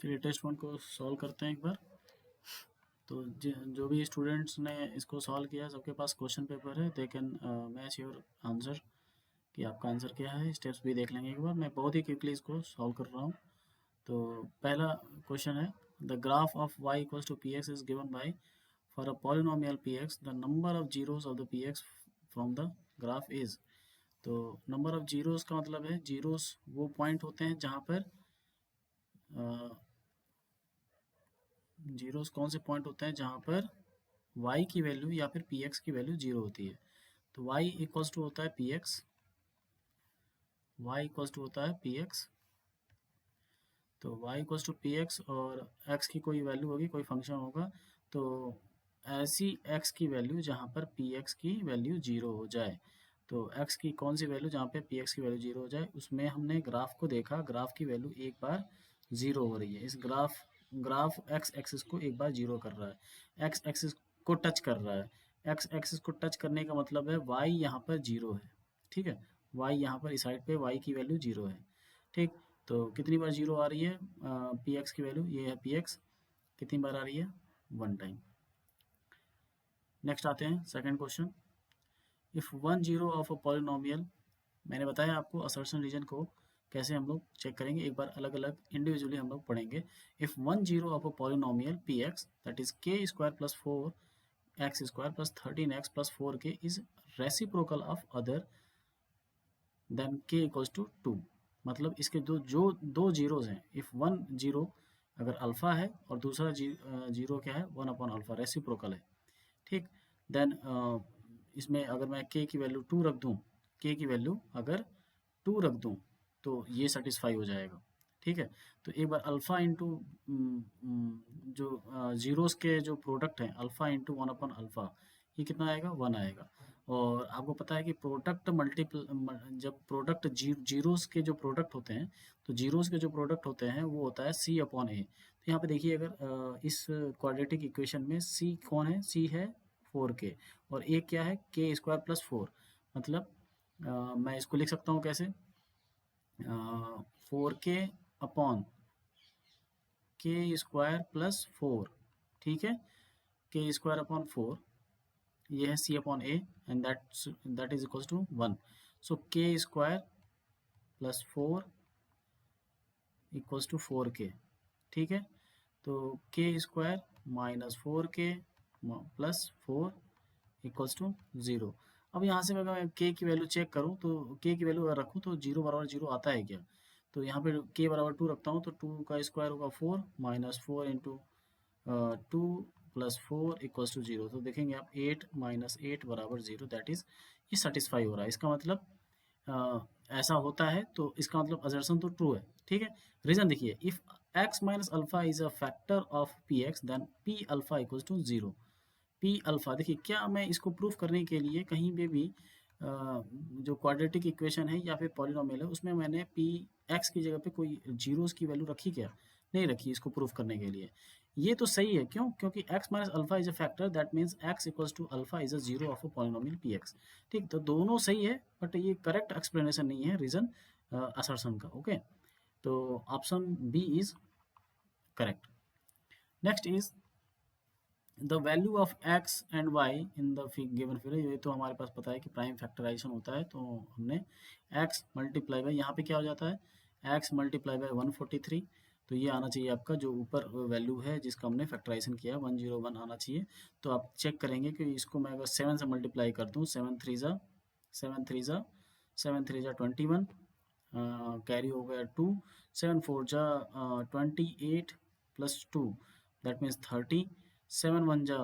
चलिए test one को solve करते हैं एक बार। तो जो भी स्टूडेंट्स ने इसको सॉल्व किया सबके पास क्वेश्चन पेपर है, they can match your answer कि आपका आंसर क्या है। स्टेप्स भी देख लेंगे एक बार। मैं बहुत ही क्विकली इसको सॉल्व कर रहा हूँ। तो पहला क्वेश्चन है, the graph of y equals to P X is given by for a polynomial P X the number of zeros of the P X from the graph is. तो number of zeros का मतलब है zeros वो point होते हैं जहाँ पर zeros कौन से पॉइंट होते हैं जहाँ पर y की वैल्यू या फिर px की वैल्यू जीरो होती है। तो y इक्वल्स टू होता है px, y इक्वल्स टू होता है px। तो y इक्वल्स टू px और x की कोई वैल्यू होगी, कोई फंक्शन होगा। तो ऐसी x की वैल्यू जहाँ पर px की वैल्यू जीरो हो जाए। तो x की कौन सी वैल्यू जहाँ पे px की वैल्यू जीरो हो जाए, उसमें हमने ग्राफ को देखा, ग्राफ की वैल्यू एक बार जीरो हो रही है। इस ग्राफ ग्राफ x एक्सिस को एक बार जीरो कर रहा है, x एक्सिस को टच कर रहा है। x एक्सिस को टच करने का मतलब है y यहाँ पर जीरो है। ठीक है, y यहाँ पर इस साइड पे y की वैल्यू जीरो है। ठीक, तो कितनी बार जीरो आ रही है पी एक्स की वैल्यू, ये है पी एक्स, कितनी बार आ रही है, वन टाइम। नेक्स्ट आते हैं second question. If one zero of a polynomial, मैंने बताया आपको असर्शन रीजन को कैसे हम लोग चेक करेंगे, एक बार अलग अलग इंडिविजुअली हम लोग पढ़ेंगे। If one zero of a polynomial P X that is K square plus four X square plus thirteen X plus four K is reciprocal of other then K equals to two. मतलब इसके दो zeros हैं। If one zero अगर alpha है और दूसरा zero क्या है, वन अपॉन अल्फ़ा, रेसिप्रोकल है। ठीक, देन इसमें अगर मैं के की वैल्यू टू रख दूँ, के की वैल्यू अगर टू रख दूँ तो ये सेटिस्फाई हो जाएगा। ठीक है, तो एक बार अल्फ़ा इंटू जो जीरोस के जो प्रोडक्ट हैं, alpha into one upon alpha, ये कितना आएगा, वन आएगा। और आपको पता है कि प्रोडक्ट मल्टीपल, जब प्रोडक्ट जीरोस के जो प्रोडक्ट होते हैं, तो जीरोस के जो प्रोडक्ट होते हैं वो होता है सी अपॉन ए। तो यहाँ पे देखिए, अगर इस क्वाड्रेटिक इक्वेशन में सी कौन है, सी है फोर के, और ए क्या है, के स्क्वायर प्लस फोर। मतलब मैं इसको लिख सकता हूँ कैसे, फोर के अपॉन के स्क्वायर प्लस फोर। ठीक है, के स्क्वायर अपॉन फोर, ये है C upon A, and that is equals to one. So K square plus four equals to four K. ठीक है, तो K square minus four K plus four equals to zero. अब यहाँ से अगर मैं के की वैल्यू चेक करूँ, तो के की वैल्यू अगर रखूँ तो जीरो बराबर जीरो आता है क्या। तो यहाँ पे के बराबर टू रखता हूँ, तो टू का स्क्वायर होगा four, minus four into two plus four equals to zero. तो देखेंगे आप, एट माइनस एट बराबर जीरो, दैट इज ये सेटिस्फाई हो रहा है। इसका मतलब ऐसा होता है, तो इसका मतलब असर्शन तो ट्रू है। ठीक है, रीजन देखिए, if x minus alpha is a factor of P X then P alpha equals to zero. P alpha, देखिए क्या मैं इसको प्रूफ करने के लिए कहीं पे भी जो क्वाड्रेटिक इक्वेशन है या फिर पॉलिनोमियल है, उसमें मैंने पी एक्स की जगह पे कोई जीरोस की वैल्यू रखी क्या, नहीं रखी, इसको प्रूफ करने के लिए। ये तो सही है, क्यों, क्योंकि x minus alpha is a factor, that means x equals to alpha is a zero of a polynomial P X. ठीक, तो दोनों सही है, बट ये करेक्ट एक्सप्लेनेशन नहीं है रीजन असर्शन का। ओके, तो option B is correct. Next is the value of x and y in the given figure. ये तो हमारे पास पता है कि प्राइम फैक्टराइजेशन होता है, तो हमने x मल्टीप्लाई बाय, यहाँ पे क्या हो जाता है, x मल्टीप्लाई बाय 143। तो ये आना चाहिए आपका, जो ऊपर वैल्यू है जिसका हमने फैक्टराइजेशन किया, 101 आना चाहिए। तो आप चेक करेंगे कि इसको मैं अगर 7 से मल्टीप्लाई कर दूँ, सेवन थ्री ज़ा 21, कैरी हो गया टू, सेवन फोर जा 28 plus two, that means 30, seven one जा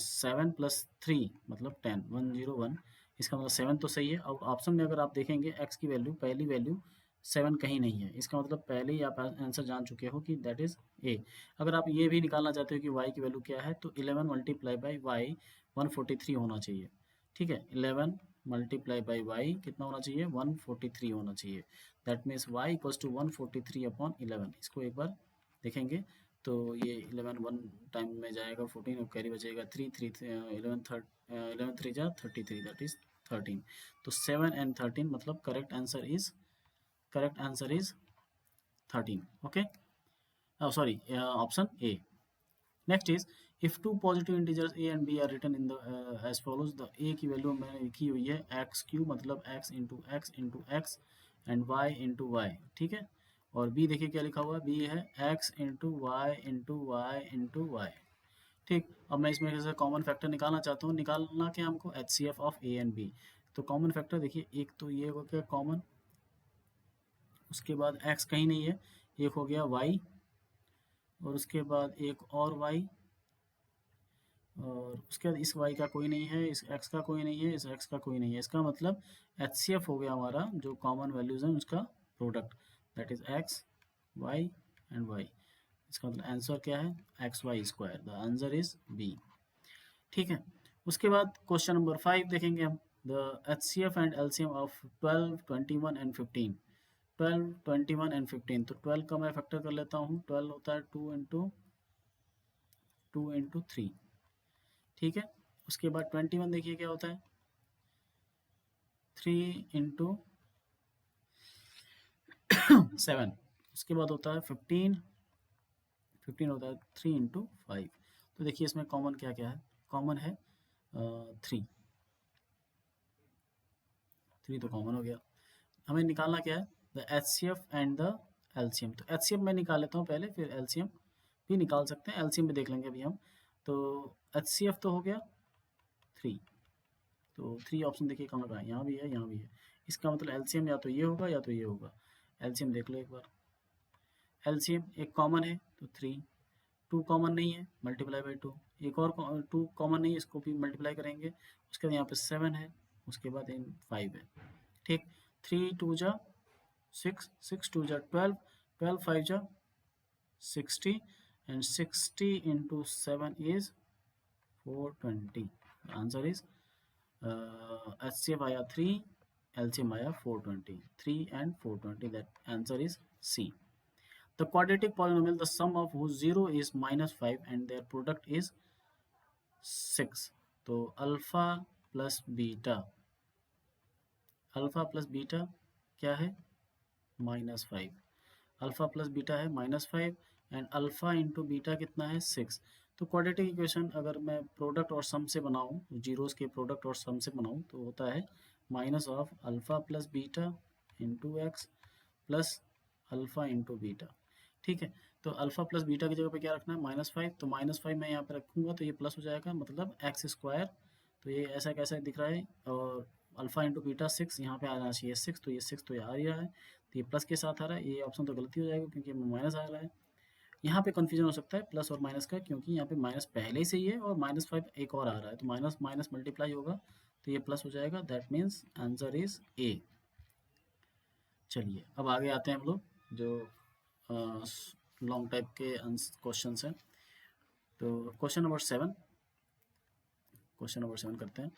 सेवन प्लस थ्री मतलब 10, 101। इसका मतलब सेवन तो सही है। अब ऑप्शन में अगर आप देखेंगे एक्स की वैल्यू, पहली वैल्यू सेवन कहीं नहीं है, इसका मतलब पहले ही आप आंसर जान चुके हो कि दैट इज ए। अगर आप ये भी निकालना चाहते हो कि वाई की वैल्यू क्या है, तो 11 मल्टीप्लाई बाई वाई 143 होना चाहिए। ठीक है, 11 मल्टीप्लाई बाई वाई कितना होना चाहिए, 143 होना चाहिए। That means Y equals to 143 upon 11। इसको एक बार देखेंगे, तो ये 11 वन टाइम में जाएगा 14, और कैरी बचेगा थ्री, 11 थ्री जा 33, दैट इज 13। तो 7 एंड 13 मतलब correct answer is 13। Okay, sorry, option A. Next is if two positive integers A and B are written in the as follows, the A की वैल्यू मैंने लिखी हुई है एक्स क्यू, मतलब X into X and Y into Y, ठीक है। और बी देखिए क्या लिखा हुआ है, बी है X into Y into Y into Y, ठीक। अब मैं इसमें से कॉमन फैक्टर निकालना चाहता हूँ, निकालना क्या हमको, H C F of A and B. तो कॉमन फैक्टर देखिए, एक तो ये हो गया कॉमन, उसके बाद एक्स कहीं नहीं है, एक हो गया वाई, और उसके बाद एक और वाई, और उसके बाद इस y का कोई नहीं है, इस x का कोई नहीं है, इस x का कोई नहीं है। इसका मतलब HCF हो गया हमारा जो कॉमन वैल्यूज हैं उसका product, that is x y and y। इसका मतलब आंसर क्या है, X Y square, the answer is B, ठीक है। उसके बाद क्वेश्चन नंबर 5 देखेंगे हम, the HCF and LCM of 12, 21 and 15। 12, 21 and 15, तो 12 का मैं फैक्टर कर लेता हूँ, 12 होता है 2 इंटू 3, ठीक है। उसके बाद 21 देखिए क्या होता है, 3 इंटू 7। उसके बाद होता है 15, 15 होता है 3 इंटू 5। तो देखिए इसमें कॉमन क्या क्या है, कॉमन है 3, 3 तो कॉमन हो गया। हमें निकालना क्या है, the H C F and the LCM. तो एच सी एफ मैं निकाल लेता हूँ पहले, फिर एलसीएम भी निकाल सकते हैं, एलसीएम भी देख लेंगे अभी हम। तो एच सी एफ तो हो गया 3, तो 3 ऑप्शन देखिए कहाँ का है, यहाँ भी है, यहाँ भी है। इसका मतलब एलसीएम या तो ये होगा या तो ये होगा। एलसीएम देख लो एक बार, एलसीएम एक कॉमन है तो 3, 2 कॉमन नहीं है, मल्टीप्लाई बाई 2, एक और 2 कॉमन नहीं है, इसको भी मल्टीप्लाई करेंगे। उसके बाद यहाँ पे 7 है, उसके बाद 5 है, ठीक। 3 2 जा 6, 6 2 जा 12, 12 5 जा 60, and 60 into 7 is 420। Answer is HCF आया 3, LCM आया 420, 3 and 420, that answer is C. The quadratic polynomial, the sum of whose 0 is -5 and their product is 6. तो alpha plus beta, alpha plus beta क्या है, -5, अल्फा प्लस बीटा है -5, and alpha into beta कितना है 6। तो quadratic equation अगर मैं product और सम से बनाऊं, जीरोस के प्रोडक्ट और सम से बनाऊं, तो होता है minus of alpha plus beta into x plus alpha into beta, ठीक है। तो अल्फा प्लस बीटा की जगह पे क्या रखना है, -5, तो -5 मैं यहाँ पे रखूँगा तो ये प्लस हो जाएगा, मतलब एक्स स्क्वायर। तो ये ऐसा कैसा दिख रहा है, और अल्फा इंटू बीटा 6, यहाँ पे आना चाहिए 6, तो ये 6 तो ये आ ही रहा है, तो ये प्लस के साथ आ रहा है, ये ऑप्शन तो गलती हो जाएगा क्योंकि माइनस आ रहा है। यहाँ पे कन्फ्यूजन हो सकता है प्लस और माइनस का, क्योंकि यहाँ पे माइनस पहले से ही है और -5 एक और आ रहा है, तो माइनस माइनस मल्टीप्लाई होगा तो ये प्लस हो जाएगा, that means answer is a. चलिए अब आगे आते हैं हम लोग, जो लॉन्ग टाइप के क्वेश्चन हैं। तो क्वेश्चन नंबर 7, क्वेश्चन नंबर 7 करते हैं।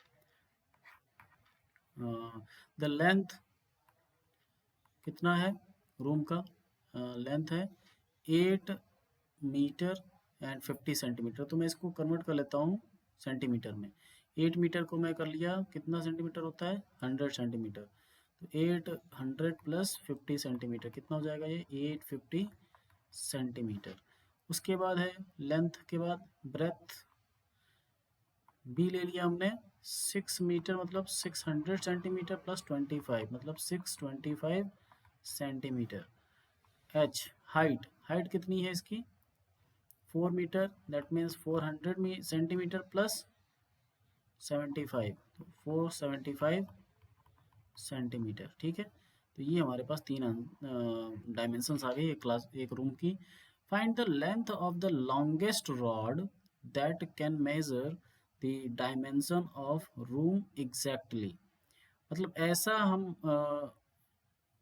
द लेंथ कितना है रूम का, लेंथ है 8 मीटर एंड 50 सेंटीमीटर। तो मैं इसको कन्वर्ट कर लेता हूँ सेंटीमीटर में। 8 मीटर को मैं कर लिया, कितना सेंटीमीटर होता है, 100 सेंटीमीटर। तो 800 प्लस 50 सेंटीमीटर कितना हो जाएगा, ये 850 सेंटीमीटर। उसके बाद है लेंथ के बाद ब्रेथ, बी ले लिया हमने 6 मीटर, मतलब 600 सेंटीमीटर प्लस 25, मतलब 625 सेंटीमीटर। एच हाइट, हाइट कितनी है इसकी 4 metre, that means 400 centimetre plus 75, तो 475 सेंटीमीटर, ठीक है। तो ये हमारे पास 3 डायमेंशंस आ गई एक क्लास, एक रूम की। Find the length of the longest rod that can measure the dimension of room exactly. मतलब ऐसा हम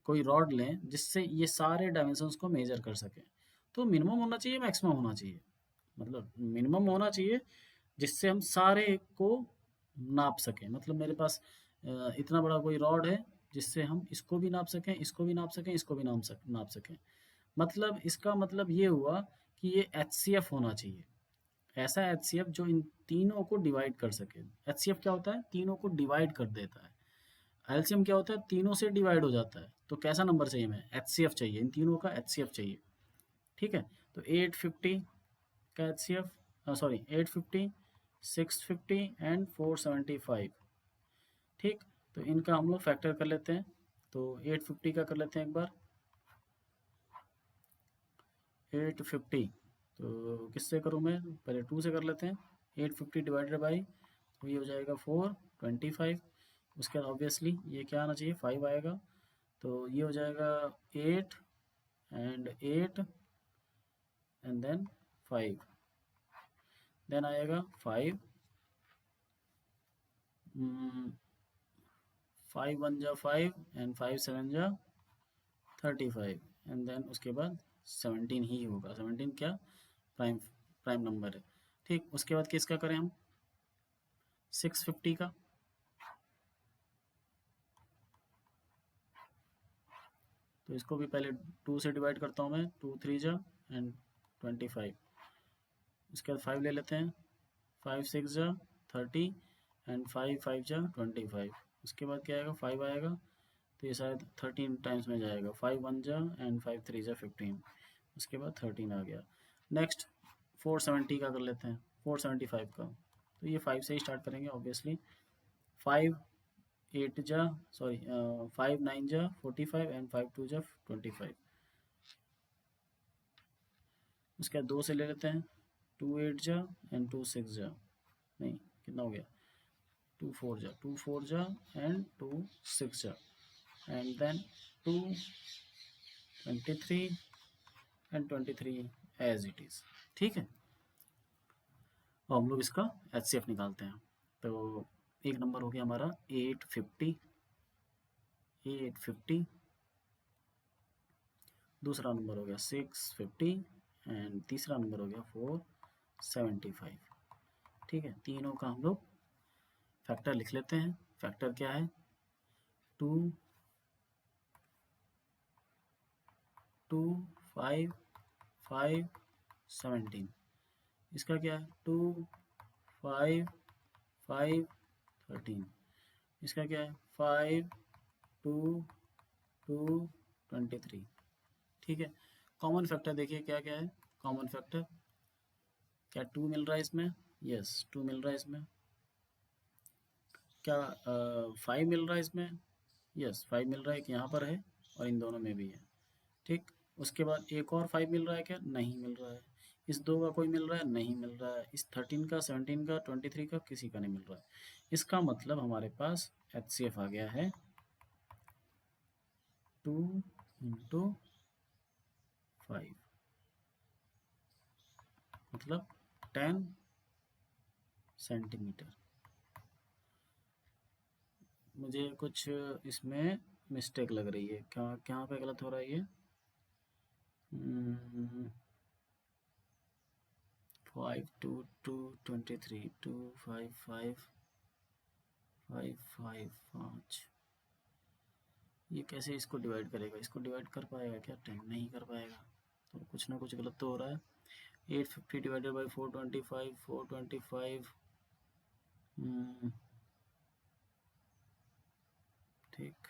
कोई रॉड लें जिससे ये सारे डायमेंशंस को मेजर कर सकें। तो मिनिमम होना चाहिए, मैक्सिमम होना चाहिए, मतलब मिनिमम होना चाहिए जिससे हम सारे को नाप सकें। मतलब मेरे पास इतना बड़ा कोई रॉड है जिससे हम इसको भी नाप सकें, इसको भी नाप सकें, इसको भी नाप सकें। मतलब इसका मतलब ये हुआ कि ये HCF होना चाहिए, ऐसा HCF जो इन तीनों को डिवाइड कर सके। HCF क्या होता है, तीनों को डिवाइड कर देता है। एलसीएम क्या होता है, तीनों से डिवाइड हो जाता है। तो कैसा नंबर चाहिए, मैं HCF चाहिए, इन तीनों का HCF चाहिए, ठीक है। तो 850 का HCF, सॉरी 850, 650 एंड 475। ठीक, तो इनका हम लोग फैक्टर कर लेते हैं। तो 850 का कर लेते हैं एक बार। 850 तो किससे करूँ मैं, पहले 2 से कर लेते हैं। 850 डिवाइडेड बाई, तो ये हो जाएगा 425। उसके बाद ऑब्वियसली ये क्या आना चाहिए, 5 आएगा। तो ये हो जाएगा 8 एंड 8 एंड देन 5, देन आएगा 5, 5 1 जा 5 एंड 5 7 जा 35, एंड देन उसके बाद 17 ही होगा। 17 क्या, प्राइम प्राइम नंबर है। ठीक, उसके बाद किसका करें हम, 650 का। तो इसको भी पहले 2 से डिवाइड करता हूँ मैं, 2 3 जा एंड 25। उसके बाद 5 ले लेते हैं, 5 6 जा 30 एंड 5 5 जा 25। उसके बाद क्या आएगा, 5 आएगा। तो ये शायद 13 टाइम्स में जाएगा, 5 1 जा एंड 5 3 जा 15। उसके बाद 13 आ गया। नेक्स्ट 470 का कर लेते हैं, 475 का। तो ये 5 से ही स्टार्ट करेंगे ऑब्वियसली। 5 8 जा, सॉरी 5 9 जा 45 एंड 5 2 जा 25। उसके बाद 2 से ले लेते हैं, 2 8 जा एंड 2 6 जा, नहीं कितना हो गया, 2 4 जा, 2 4 जा एंड 2 6 जा, and then 2 23 and 23 as it is. ठीक है, और हम लोग इसका HCF निकालते हैं। तो एक नंबर हो गया हमारा 850, 850। दूसरा नंबर हो गया 650 एंड तीसरा नंबर हो गया 475। ठीक है, तीनों का हम लोग फैक्टर लिख लेते हैं। फैक्टर क्या है, 2 2 5 5 17। इसका क्या है, 2 5 5 13। इसका क्या है, 5 2 2 23। ठीक है, कॉमन फैक्टर देखिए क्या क्या है। कॉमन फैक्टर क्या, 2 मिल रहा है इसमें, यस 2 मिल रहा है इसमें। क्या 5 मिल रहा है इसमें, यस 5 मिल रहा है, कि यहाँ पर है और इन दोनों में भी है। ठीक, उसके बाद एक और 5 मिल रहा है क्या, नहीं मिल रहा है। इस दो का कोई मिल रहा है, नहीं मिल रहा है। इस 13 का, 17 का, 23 का किसी का नहीं मिल रहा है। इसका मतलब हमारे पास HCF आ गया है 2 इंटू 5, मतलब 10 सेंटीमीटर। मुझे कुछ इसमें मिस्टेक लग रही है, क्या कहाँ पे गलत हो रहा है ये। 5 2 2 23 2 5 5 5 5 5। ये कैसे इसको डिवाइड करेगा, इसको डिवाइड कर पाएगा क्या, 10 नहीं कर पाएगा। तो कुछ ना कुछ गलत तो हो रहा है। 850 डिवाइडेड बाई 425, 425। ठीक,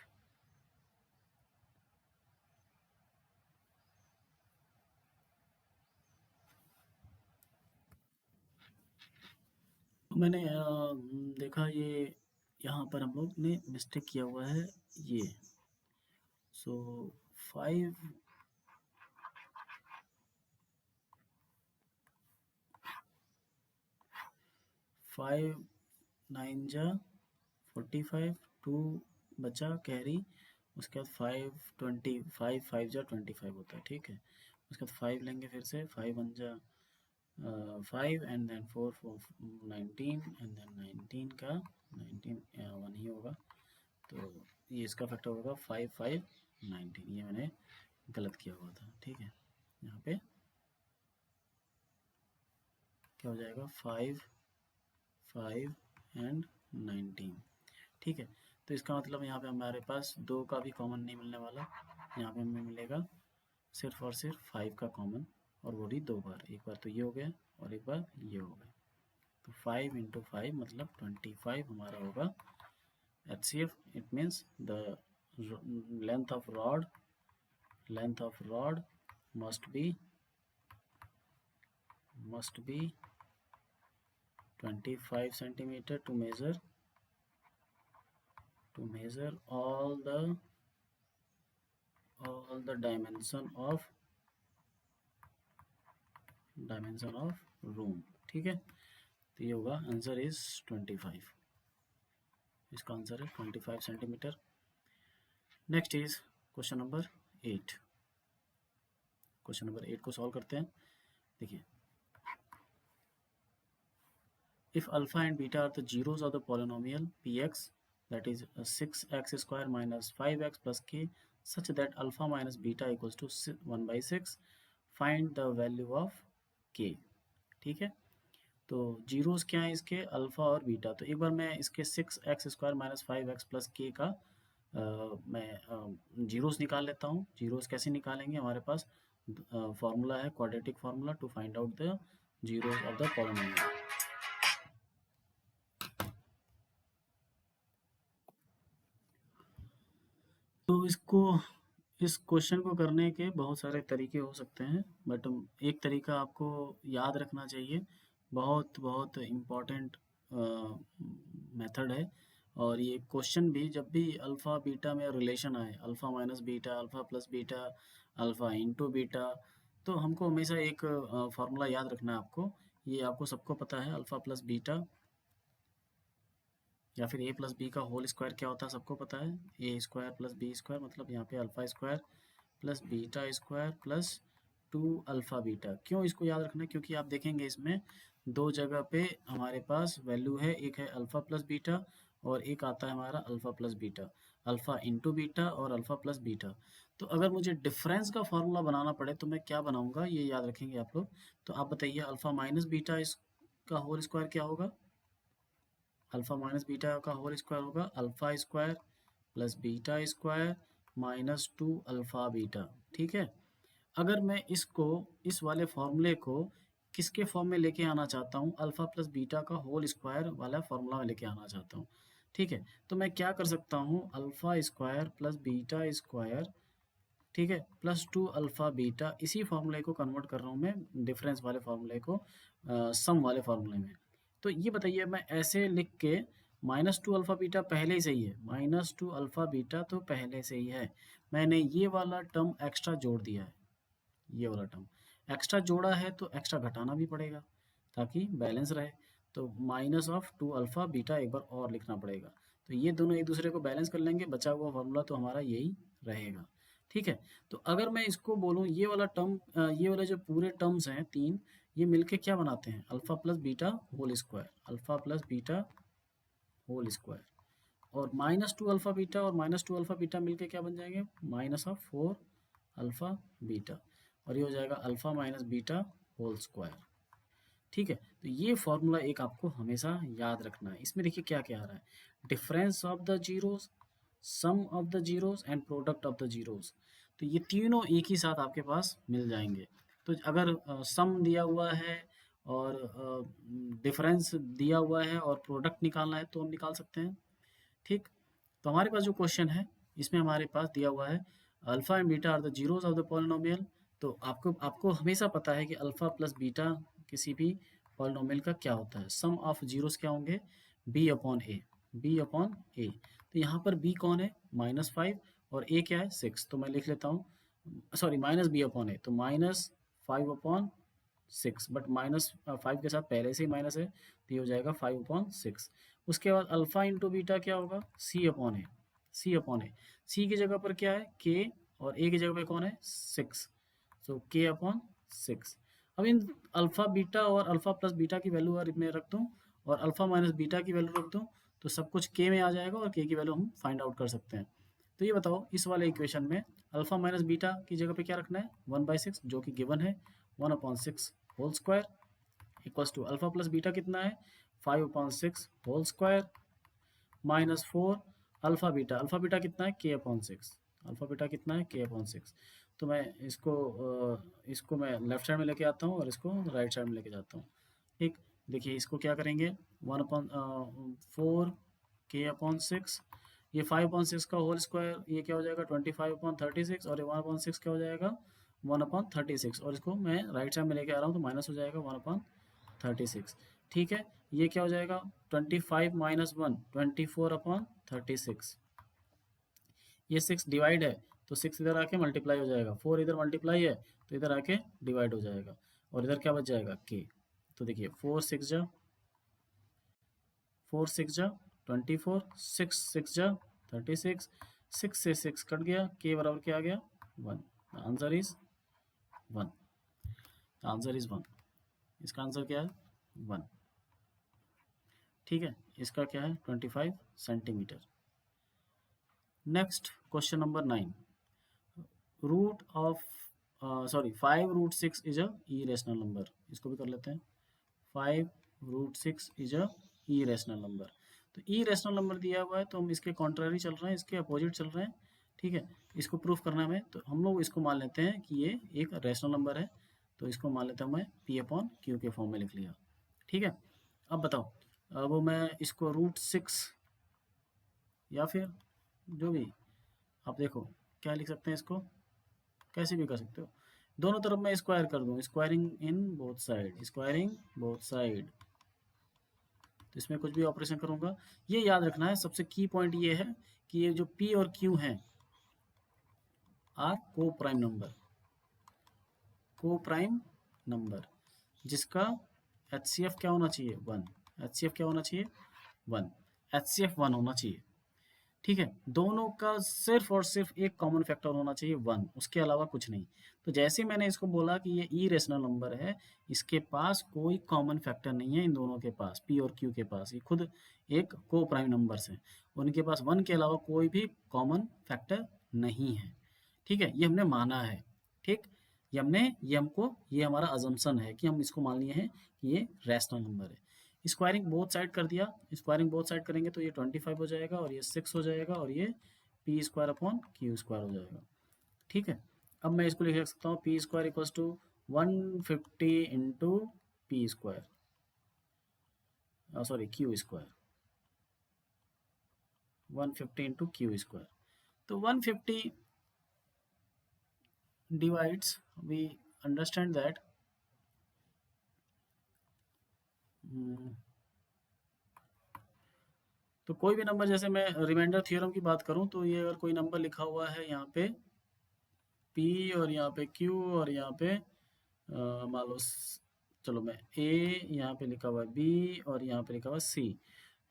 मैंने देखा ये यहाँ पर हम लोग ने मिस्टेक किया हुआ है ये। सो 5 5 9 जा 45, 2 बचा कैरी। उसके बाद 5 5 जा 25 होता है। ठीक है, उसके बाद 5 लेंगे फिर से, 5 1 जा 5 एंड देन 4 4 19 एंड देन 19 का 19 1 ही होगा। तो ये इसका फैक्टर होगा 5 5 19। ये मैंने गलत किया हुआ था। ठीक है, यहाँ पे क्या हो जाएगा, 5 5 एंड 19। ठीक है, तो इसका मतलब यहाँ पे हमारे पास 2 का भी कॉमन नहीं मिलने वाला। यहाँ पे हमें मिलेगा सिर्फ और सिर्फ 5 का कॉमन, और वो भी 2 बार। एक बार तो ये हो गया और एक बार ये हो गया। तो 5 इंटू 5 मतलब 25 हमारा होगा HCF। It means the length of rod must be must be 25 centimeter to measure all the dimension of room। ठीक है, तो ये होगा आंसर इज 25। इसका आंसर है 25 centimetre. Next is question number 8। Question number 8 को सॉल्व करते हैं। देखिए, if alpha and beta are the zeros of the polynomial px, that is 6x square minus 5x plus k, such that alpha minus beta equals to 1/6, find the value of k। ठीक है, तो zeros क्या है इसके, alpha और beta. तो एक बार मैं इसके 6x square minus 5x plus के का मैं जीरोस निकाल लेता हूँ। जीरोस कैसे निकालेंगे, हमारे पास फॉर्मूला है, quadratic formula to find out the zeros of the polynomial. तो इस क्वेश्चन को करने के बहुत सारे तरीके हो सकते हैं, बट एक तरीका आपको याद रखना चाहिए, बहुत बहुत इम्पॉर्टेंट मेथड है। और ये क्वेश्चन भी जब भी अल्फ़ा बीटा में रिलेशन आए, alpha minus beta, alpha plus beta, alpha into beta, तो हमको हमेशा एक फार्मूला याद रखना है आपको। ये आपको सबको पता है, अल्फ़ा प्लस बीटा या फिर ए प्लस बी का होल स्क्वायर क्या होता है सबको पता है, ए स्क्वायर प्लस बी स्क्वायर, मतलब यहाँ पे alpha square plus beta square plus 2 alpha beta. क्यों इसको याद रखना है, क्योंकि आप देखेंगे इसमें दो जगह पे हमारे पास वैल्यू है, एक है अल्फ़ा प्लस बीटा और एक आता है हमारा alpha plus beta, alpha into beta और अल्फ़ा प्लस बीटा। तो अगर मुझे डिफरेंस का फार्मूला बनाना पड़े तो मैं क्या बनाऊंगा, ये याद रखेंगे आप लोग। तो आप बताइए, अल्फ़ा माइनस बीटा इसका होल स्क्वायर क्या होगा, अल्फ़ा माइनस बीटा का होल स्क्वायर होगा alpha square plus beta square minus 2 alpha beta. ठीक है, अगर मैं इसको, इस वाले फॉर्मूले को किसके फॉर्म में लेके आना चाहता हूँ, अल्फ़ा प्लस बीटा का होल स्क्वायर वाला फॉर्मूला में लेके आना चाहता हूँ। ठीक है, तो मैं क्या कर सकता हूँ, alpha square plus beta square, ठीक है, प्लस 2 अल्फ़ा बीटा, इसी फॉर्मूले को कन्वर्ट कर रहा हूँ मैं डिफरेंस वाले फॉर्मूले को सम वाले फॉर्मूले में। तो ये बताइए, मैं ऐसे लिख के माइनस 2 अल्फ़ा बीटा पहले ही सही है, माइनस 2 अल्फ़ा बीटा तो पहले से ही है, मैंने ये वाला टर्म एक्स्ट्रा जोड़ दिया है, ये वाला टर्म एक्स्ट्रा जोड़ा है तो एक्स्ट्रा घटाना भी पड़ेगा ताकि बैलेंस रहे। तो माइनस ऑफ 2 अल्फ़ा बीटा एक बार और लिखना पड़ेगा, तो ये दोनों एक दूसरे को बैलेंस कर लेंगे, बचा हुआ फॉर्मूला तो हमारा यही रहेगा। ठीक है, तो अगर मैं इसको बोलूँ, ये वाला टर्म, ये वाले जो पूरे टर्म्स हैं तीन, ये मिलके क्या बनाते हैं, alpha plus beta whole square, alpha plus beta whole square, और माइनस 2 अल्फ़ा बीटा और माइनस 2 अल्फ़ा बीटा मिलके क्या बन जाएंगे, माइनस ऑफ 4 अल्फ़ा बीटा, और ये हो जाएगा alpha minus beta whole square. ठीक है, तो ये फॉर्मूला एक आपको हमेशा याद रखना है। इसमें देखिए क्या क्या आ रहा है, difference of the zeros, sum of the zeros and product of the zeros. तो ये तीनों एक ही साथ आपके पास मिल जाएंगे। तो अगर सम दिया हुआ है और डिफरेंस दिया हुआ है और प्रोडक्ट निकालना है तो हम निकाल सकते हैं। ठीक, तो हमारे पास जो क्वेश्चन है इसमें हमारे पास दिया हुआ है alpha and beta are the zeros of the polynomial. तो आपको आपको हमेशा पता है कि अल्फा प्लस बीटा किसी भी पॉलिनोमियल का क्या होता है, सम ऑफ जीरोस क्या होंगे, बी अपॉन ए, बी अपॉन ए। तो यहाँ पर बी कौन है, -5, और ए क्या है 6, तो मैं लिख लेता हूँ, सॉरी माइनस बी अपॉन ए, तो -5/6, बट -5 के साथ पहले से ही माइनस है तो ये हो जाएगा 5/6। उसके बाद अल्फा इंटू बीटा क्या होगा, सी अपॉन ए, सी अपॉन ए, सी की जगह पर क्या है के, और ए की जगह पे कौन है 6, सो के अपॉन 6। अब इन अल्फा बीटा और अल्फा प्लस बीटा की वैल्यू अगर मैं रख दूँ और अल्फा माइनस बीटा की वैल्यू रख दूँ तो सब कुछ के में आ जाएगा और के की वैल्यू हम फाइंड आउट कर सकते हैं। तो ये बताओ, इस वाले इक्वेशन में अल्फा माइनस बीटा की जगह पे क्या रखना है, 1/6 जो कि गिवन है, 1/6 whole square equals to alpha plus beta कितना है, 5/6 whole square minus 4 alpha beta कितना है, के अपॉन 6, अल्फा बीटा कितना है, के अपॉन 6। तो मैं इसको मैं लेफ्ट साइड में लेके आता हूँ और इसको राइट साइड में लेके जाता हूँ। ठीक, देखिए इसको क्या करेंगे, 1/4 के अपॉन 6, ये 5/6 का होल स्क्वायर, ये क्या हो जाएगा 25/36, और ये 1/6 क्या हो जाएगा 1/36, और इसको मैं राइट साइड में लेके आ रहा हूँ तो माइनस हो जाएगा 1/36। ठीक है, ये क्या हो जाएगा, 25 माइनस 1, 24/36। ये 6 डिवाइड है तो 6 इधर आके मल्टीप्लाई हो जाएगा, 4 इधर मल्टीप्लाई है तो इधर आके डिवाइड हो जाएगा, और इधर क्या बच जाएगा के। तो देखिए 4 6 जा 24, 6 6 जा 36, 6 से 6 कट गया, के बराबर क्या आ गया 1। Answer is 1। Answer is 1। इसका आंसर क्या है 1। ठीक है, इसका क्या है 25 centimetre. Next question number 9, root of 5√6 is a irrational number. इसको भी कर लेते हैं। 5√6 इज अ इरेशनल नंबर। तो इरेशनल नंबर दिया हुआ है तो हम इसके कॉन्ट्ररी चल रहे हैं, इसके अपोजिट चल रहे हैं। ठीक है, इसको प्रूफ करना है हमें, तो हम लोग इसको मान लेते हैं कि ये एक रेशनल नंबर है, तो इसको मान लेते हैं मैं P/Q के फॉर्म में लिख लिया। ठीक है, अब बताओ, अब मैं इसको √6 या फिर जो भी आप देखो क्या लिख सकते हैं, इसको कैसे भी कर सकते हो। दोनों तरफ मैं स्क्वायर कर दूं, squaring in both side, squaring both side, तो इसमें कुछ भी ऑपरेशन करूंगा। ये याद रखना है, सबसे की पॉइंट ये है कि ये जो P और Q हैं आर को प्राइम नंबर, को प्राइम नंबर, जिसका HCF क्या होना चाहिए 1। HCF क्या होना चाहिए 1, HCF 1 होना चाहिए। ठीक है, दोनों का सिर्फ और सिर्फ एक कॉमन फैक्टर होना चाहिए 1, उसके अलावा कुछ नहीं। तो जैसे मैंने इसको बोला कि ये इरेशनल नंबर है, इसके पास कोई कॉमन फैक्टर नहीं है, इन दोनों के पास P और Q के पास, ये खुद एक को प्राइम नंबर्स हैं, उनके पास 1 के अलावा कोई भी कॉमन फैक्टर नहीं है। ठीक है, ये हमने माना है। ठीक, ये हमारा अजम्पशन है कि हम इसको मान लिए हैं कि ये रैशनल नंबर है। स्क्वायरिंग बोथ साइड कर दिया, स्क्वायरिंग बोथ साइड करेंगे तो ये 25 हो जाएगा, और ये 6 हो जाएगा, और ये P²/Q² हो जाएगा। ठीक है, अब मैं इसको लिख सकता हूँ P² equals to 150 into P², sorry Q², 150 into Q²। तो 150 divides, we understand that तो कोई भी नंबर, जैसे मैं रिमाइंडर थ्योरम की बात करूं तो ये अगर कोई नंबर लिखा हुआ है यहाँ पे P और यहाँ पे Q और यहाँ पे मान लो चलो मैं A, यहाँ पे लिखा हुआ है B और यहाँ पे लिखा हुआ है C,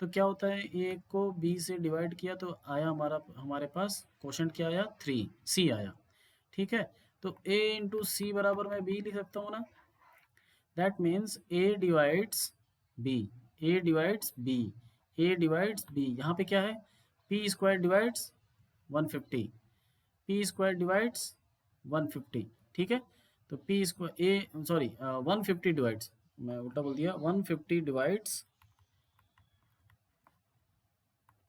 तो क्या होता है A को B से डिवाइड किया तो आया हमारे पास क्वोशंट क्या आया 3, C आया। ठीक है, तो A इंटू C बराबर मैं B लिख सकता हूँ ना, that means A divides B, A divides B, A divides B। यहाँ पे क्या है P² डिवाइड्स 150, P² डिवाइड्स 150। ठीक है, तो सॉरी 150 डिवाइड्स, मैं उल्टा बोल दिया, 150 डिवाइड्स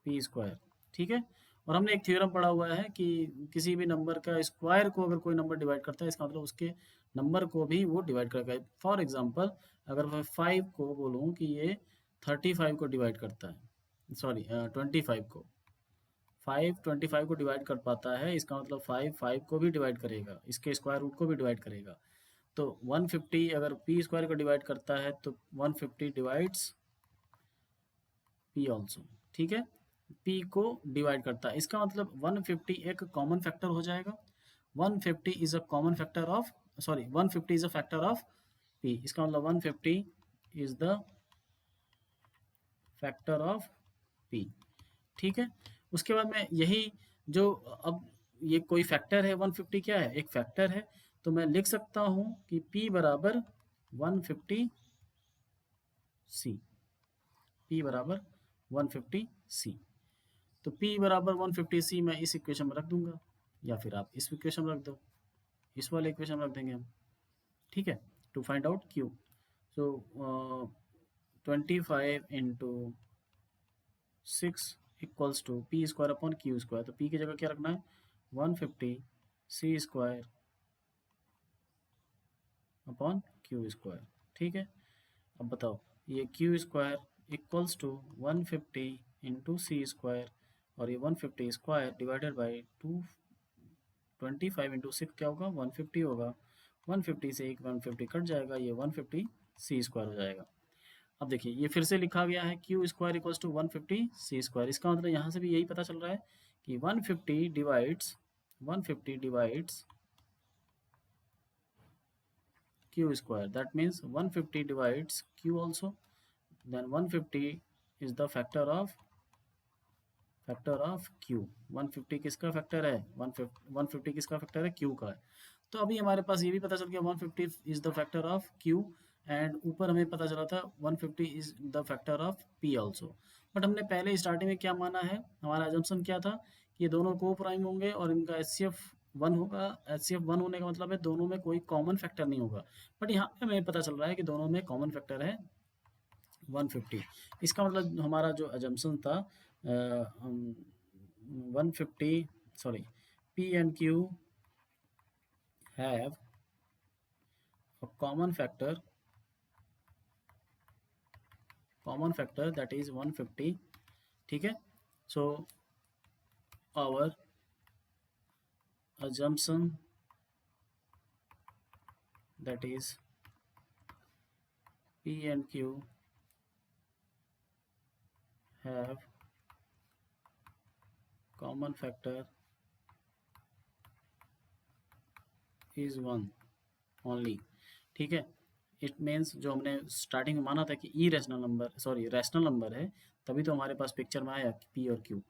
P²। ठीक है, और हमने एक थ्योरम पढ़ा हुआ है कि किसी भी नंबर का स्क्वायर को अगर कोई नंबर डिवाइड करता है, इसका मतलब उसके नंबर को भी वो डिवाइड करेगा। फॉर एग्जांपल अगर मैं 5 को बोलूँ कि ये 35 को डिवाइड करता है, सॉरी 25 को, 5 25 को डिवाइड कर पाता है, इसका मतलब 5 5 को भी डिवाइड करेगा, इसके स्क्वायर रूट को भी डिवाइड करेगा। तो 150 अगर P² को डिवाइड करता है तो 150 डिवाइड्स P ऑल्सो। ठीक है, P को डिवाइड करता है, इसका मतलब 150 एक कॉमन फैक्टर हो जाएगा। 150 is a common factor of, sorry 150 is a factor of P, इसका मतलब 150 is the factor of P। ठीक है, उसके बाद में यही जो, अब ये कोई फैक्टर है, 150 क्या है एक फैक्टर है, तो मैं लिख सकता हूं कि P बराबर 150C, P बराबर 150C। तो P बराबर 150C मैं इस इक्वेशन में रख दूंगा, या फिर आप इस इक्वेशन में रख दो, इस वाले इक्वेशन में रख देंगे हम। ठीक है, to find out Q, so 25 into 6 equals to P²/Q², तो P की जगह क्या रखना है 150C²/Q²। ठीक है, अब बताओ ये Q² equals to 150 into C² और ये 150 स्क्वायर डिवाइडेड बाई 2 25 इंटू 6 क्या होगा, 150 होगा। 150 से एक 150 कट जाएगा, ये 150 सी स्क्वायर हो जाएगा। अब देखिए ये फिर से लिखा गया है Q square equals to 150 C square. इसका मतलब यहाँ से भी यही पता चल रहा है कि 150 divides q square. That means 150 divides q also. Then 150 is the factor of q. 150 किसका फैक्टर है, 150 किसका फैक्टर है, q का है। तो अभी हमारे पास ये भी पता चल गया 150 is the factor of q, and ऊपर हमें पता चला था 150 is the factor of p also. But हमने पहले स्टार्टिंग में क्या माना है, हमारा एजम्पशन क्या था कि ये दोनों को प्राइम होंगे और इनका HCF 1 होगा। HCF 1 होने का मतलब है दोनों में कोई कॉमन फैक्टर नहीं होगा। बट यहाँ पे हमें पता चल रहा है कि दोनों में कॉमन फैक्टर है 150। इसका मतलब हमारा जो एजम्पशन था 150 sorry p and q have a common factor that is 150। ठीक है, so our assumption that is p and q have common factor is 1 only। ठीक है, इट मीन्स जो हमने स्टार्टिंग में माना था कि irrational number sorry rational number है, तभी तो हमारे पास पिक्चर में आया पी और क्यू।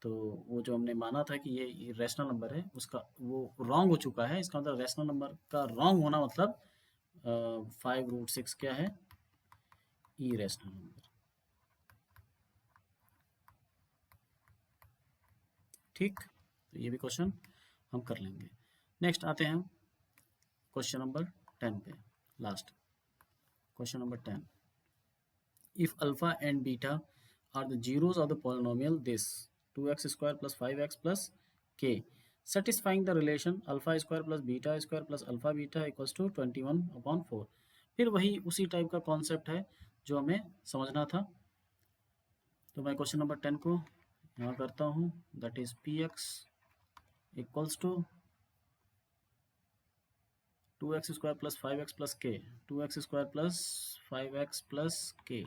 तो वो जो हमने माना था कि ये रैशनल नंबर है उसका वो रॉन्ग हो चुका है। इसका मतलब रैशनल नंबर का रॉन्ग होना मतलब 5√6 क्या है, ई रैशनल नंबर। ठीक, तो ये भी क्वेश्चन हम कर लेंगे। नेक्स्ट आते हैं हम क्वेश्चन नंबर 10 पे, last question number 10। If alpha and beta are the zeros of the polynomial this 2x square plus 5x plus k, satisfying the relation alpha square plus beta square plus alpha beta equals to 21/4। फिर वही उसी type का concept है जो हमें समझना था। तो मैं क्वेश्चन नंबर 10 को यहाँ करता हूँ, that is P X equals to 2x square plus 5x plus k, 2x square plus 5x plus के।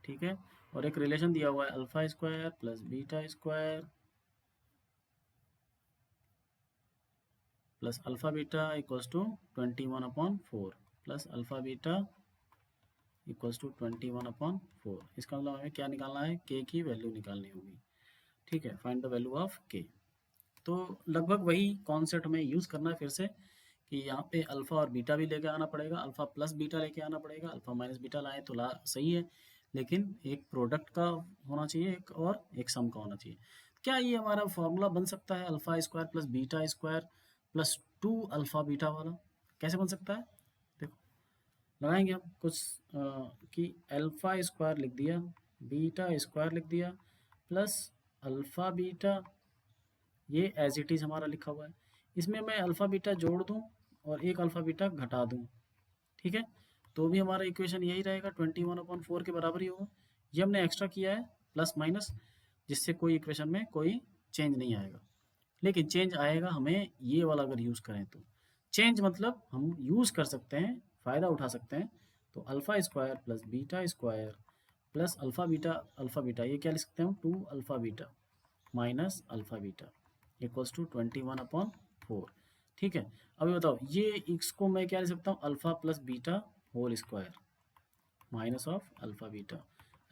ठीक है, और एक रिलेशन दिया हुआ है alpha square plus beta square plus alpha beta equals to 21/4 plus alpha beta equals to 21/4। इसका मतलब हमें क्या निकालना है, के की वैल्यू निकालनी होगी। ठीक है, फाइंड द वैल्यू ऑफ के। तो लगभग वही कॉन्सेप्ट हमें यूज़ करना है फिर से कि यहाँ पे अल्फ़ा और बीटा भी लेके आना पड़ेगा, अल्फ़ा प्लस बीटा लेके आना पड़ेगा। अल्फ़ा माइनस बीटा लाए तो ला सही है, लेकिन एक प्रोडक्ट का होना चाहिए एक और एक सम का होना चाहिए। क्या ये हमारा फॉर्मूला बन सकता है alpha square plus beta square plus 2 alpha beta वाला? कैसे बन सकता है, देखो लगाएंगे हम कुछ कि अल्फ़ा स्क्वायर लिख दिया, बीटा स्क्वायर लिख दिया प्लस अल्फ़ा बीटा, ये एज इट इज़ हमारा लिखा हुआ है। इसमें मैं अल्फ़ा बीटा जोड़ दूं और एक अल्फ़ा बीटा घटा दूं, ठीक है, तो भी हमारा इक्वेशन यही रहेगा 21/4 के बराबर ही होगा। ये हमने एक्स्ट्रा किया है प्लस माइनस, जिससे कोई इक्वेशन में कोई चेंज नहीं आएगा। लेकिन चेंज आएगा हमें ये वाला अगर यूज़ करें तो। चेंज मतलब हम यूज़ कर सकते हैं, फ़ायदा उठा सकते हैं। तो alpha square plus beta square plus alpha beta ये क्या लिख सकते हैं हम, 2 alpha beta minus alpha beta equals to 21/4। ठीक है, अभी बताओ ये इसको मैं क्या लिख सकता हूँ, alpha plus beta whole square minus of alpha beta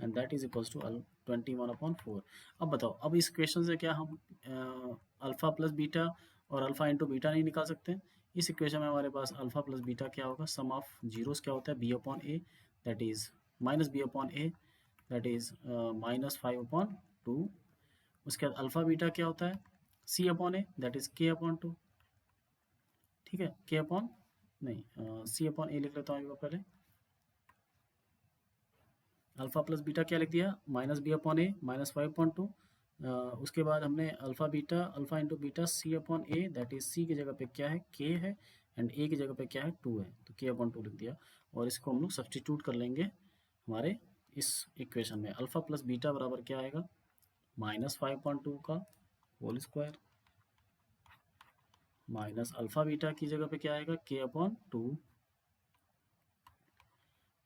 and that is equals to 21/4। अब बताओ, अब इस क्वेश्चन से क्या हम अल्फ़ा प्लस बीटा और अल्फ़ा इंटू बीटा नहीं निकाल सकते? इस इक्वेशन में हमारे पास अल्फ़ा प्लस बीटा क्या होगा, सम ऑफ जीरोस क्या होता है, b/a that is minus b/a that is -5/2। उसके बाद अल्फ़ा बीटा क्या होता है, c/a दैट इज k/2। ठीक है, k/ नहीं c/a लिख लेता हूँ पहले। अल्फ़ा प्लस बीटा क्या लिख दिया, -b/a -5/2। उसके बाद हमने alpha into beta c/a that is c की जगह पे क्या है, k है, एंड a की जगह पे क्या है, 2 है, तो k/2 लिख दिया। और इसको हम लोग सब्सटीट्यूट कर लेंगे हमारे इस इक्वेशन में। अल्फ़ा प्लस बीटा बराबर क्या आएगा, -5/2 का whole square minus alpha beta की जगह पे क्या आएगा k/2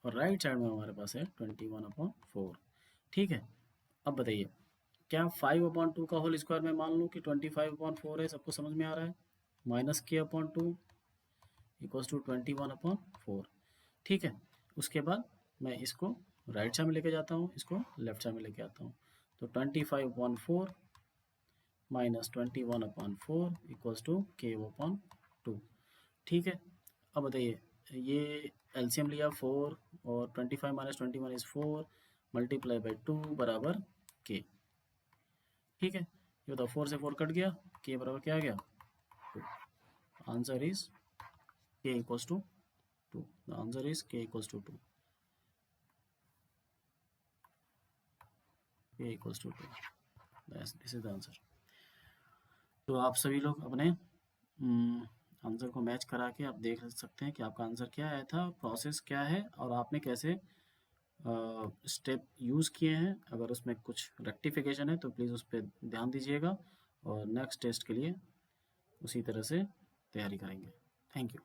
और राइट साइड में हमारे पास है 21/4। ठीक है, अब बताइए क्या 5/2 का होल स्क्वायर में मान लूँ कि 25/4 है, सबको समझ में आ रहा है। Minus k/2 equals to 21/4। ठीक है, उसके बाद मैं इसको राइट साइड में लेके जाता हूँ, इसको लेफ्ट साइड में लेके आता हूँ, तो 25/4 माइनस 21/4 इक्वल्स टू k/2। ठीक है, अब बताइए ये एलसीएम लिया 4 और 25 माइनस 21 इज 4 मल्टीप्लाई बाई 2 बराबर k। ठीक है, ये बताओ 4 से 4 कट गया, k बराबर क्या आ गया 2। Answer is k equals to 2। The answer is k equals to 2। k equals to 2, this is the answer. तो आप सभी लोग अपने आंसर को मैच करा के आप देख सकते हैं कि आपका आंसर क्या आया था, प्रोसेस क्या है और आपने कैसे स्टेप यूज़ किए हैं। अगर उसमें कुछ रेक्टिफिकेशन है तो प्लीज़ उस पर ध्यान दीजिएगा और नेक्स्ट टेस्ट के लिए उसी तरह से तैयारी करेंगे। Thank you.